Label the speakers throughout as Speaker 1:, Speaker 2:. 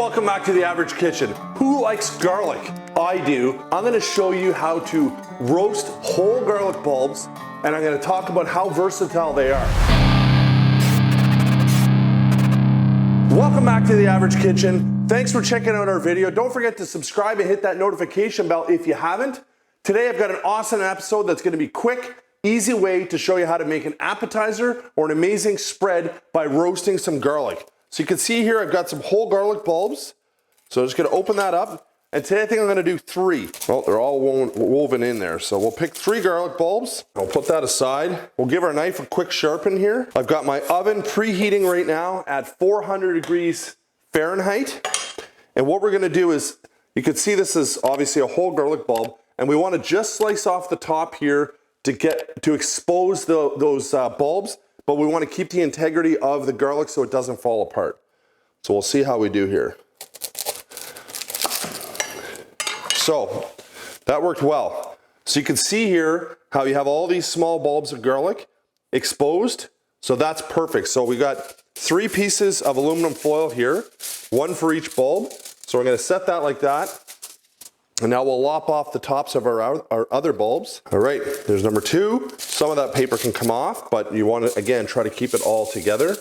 Speaker 1: welcome back to The Average Kitchen. Who likes garlic? I do. I'm going to show you how to roast whole garlic bulbs, and I'm going to talk about how versatile they are. Welcome back to The Average Kitchen. Thanks for checking out our video. Don't forget to subscribe and hit that notification bell if you haven't. Today I've got an awesome episode that's going to be quick, easy way to show you how to make an appetizer or an amazing spread by roasting some garlic. So you can see here I've got some whole garlic bulbs. So I'm just going to open that up. And today I think I'm going to do 3. Well, they're all woven in there. So we'll pick 3 garlic bulbs. I'll put that aside. We'll give our knife a quick sharpen here. I've got my oven preheating right now at 400 degrees Fahrenheit. And what we're going to do is, you can see this is obviously a whole garlic bulb. And we want to just slice off the top here to expose those bulbs. But we want to keep the integrity of the garlic so it doesn't fall apart. So we'll see how we do here. So that worked well. So you can see here how you have all these small bulbs of garlic exposed. So that's perfect. So we got 3 pieces of aluminum foil here, 1 for each bulb. So we're going to set that like that. And now we'll lop off the tops of our other bulbs. All right, there's number 2. Some of that paper can come off, but you want to, again, try to keep it all together.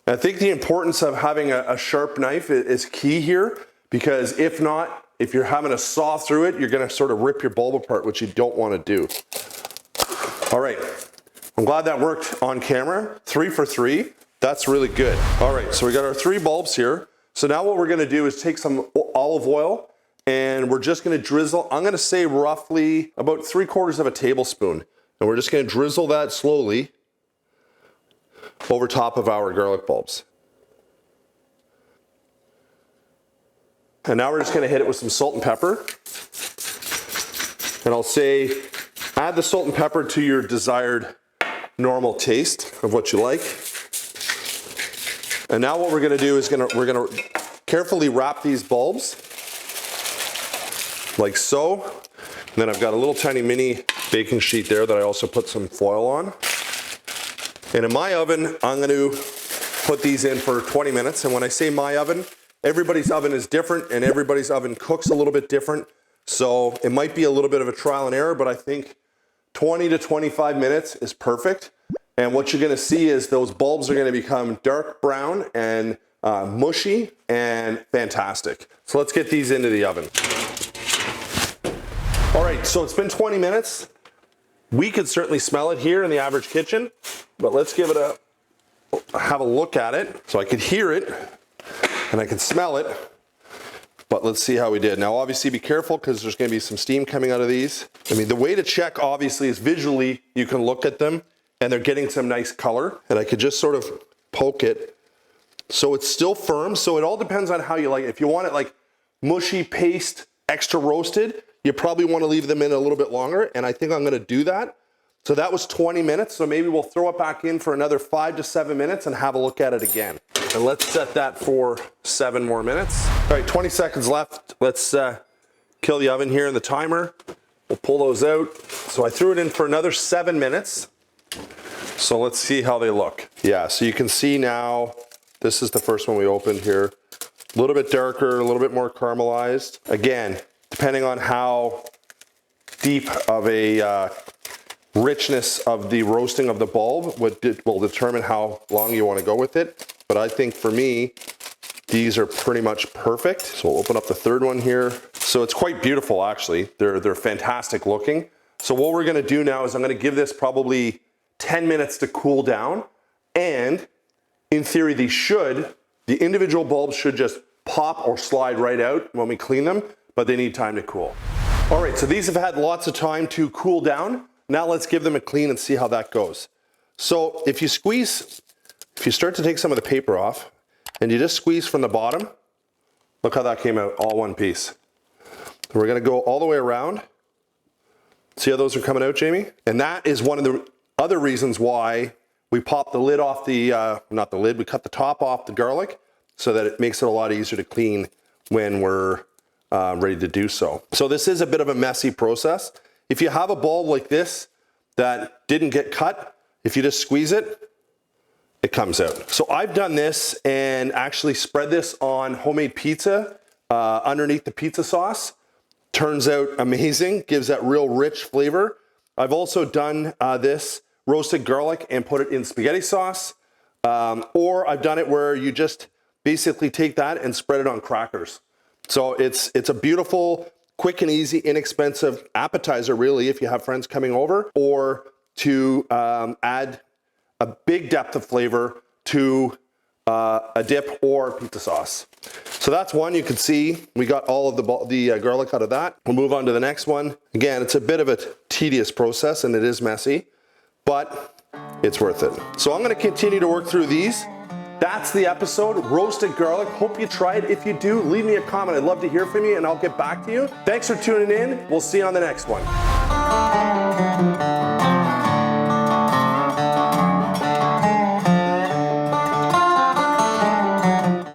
Speaker 1: And I think the importance of having a sharp knife is key here, because if not, if you're having to saw through it, you're going to sort of rip your bulb apart, which you don't want to do. All right, I'm glad that worked on camera. 3 for 3, that's really good. All right, so we got our 3 bulbs here. So now what we're going to do is take some olive oil, and we're just going to drizzle, I'm going to say roughly about 3/4 of a tablespoon. And we're just going to drizzle that slowly over top of our garlic bulbs. And now we're just going to hit it with some salt and pepper. And I'll say add the salt and pepper to your desired normal taste of what you like. And now what we're going to do is we're going to carefully wrap these bulbs like so. And then I've got a little tiny mini baking sheet there that I also put some foil on. And in my oven, I'm going to put these in for 20 minutes. And when I say my oven, everybody's oven is different and everybody's oven cooks a little bit different. So it might be a little bit of a trial and error, but I think 20 to 25 minutes is perfect. And what you're going to see is those bulbs are going to become dark brown and mushy and fantastic. So let's get these into the oven. All right, so it's been 20 minutes. We could certainly smell it here in The Average Kitchen, but let's give it have a look at it. So I could hear it and I can smell it, but let's see how we did. Now, obviously be careful because there's gonna be some steam coming out of these. I mean, the way to check obviously is visually, you can look at them and they're getting some nice color, and I could just sort of poke it. So it's still firm. So it all depends on how you like it. If you want it like mushy paste, extra roasted, you probably want to leave them in a little bit longer, and I think I'm going to do that. So that was 20 minutes, so maybe we'll throw it back in for another 5 to 7 minutes and have a look at it again. And let's set that for 7 more minutes. All right, 20 seconds left. Let's kill the oven here and the timer. We'll pull those out. So I threw it in for another 7 minutes. So let's see how they look. Yeah, so you can see now, this is the first one we opened here. A little bit darker, a little bit more caramelized. Again, depending on how deep of a richness of the roasting of the bulb will determine how long you want to go with it. But I think for me, these are pretty much perfect. So we'll open up the 3rd one here. So it's quite beautiful, actually. They're fantastic looking. So what we're going to do now is I'm going to give this probably 10 minutes to cool down. And in theory, the individual bulbs should just pop or slide right out when we clean them, but they need time to cool. All right, so these have had lots of time to cool down. Now let's give them a clean and see how that goes. So if you start to take some of the paper off and you just squeeze from the bottom, look how that came out, all one piece. So we're gonna go all the way around. See how those are coming out, Jamie? And that is one of the other reasons why we pop the lid off we cut the top off the garlic so that it makes it a lot easier to clean when we're ready to do so. So this is a bit of a messy process. If you have a bulb like this that didn't get cut, if you just squeeze it, it comes out. So I've done this and actually spread this on homemade pizza underneath the pizza sauce. Turns out amazing, gives that real rich flavor. I've also done this roasted garlic and put it in spaghetti sauce. Or I've done it where you just basically take that and spread it on crackers. So it's a beautiful, quick and easy, inexpensive appetizer really if you have friends coming over, or to add a big depth of flavor to a dip or pizza sauce. So that's one. You can see we got all of the garlic out of that. We'll move on to the next one. Again, it's a bit of a tedious process and it is messy, but it's worth it. So I'm going to continue to work through these. That's the episode, roasted garlic. Hope you try it. If you do, leave me a comment. I'd love to hear from you and I'll get back to you. Thanks for tuning in. We'll see you on the next one.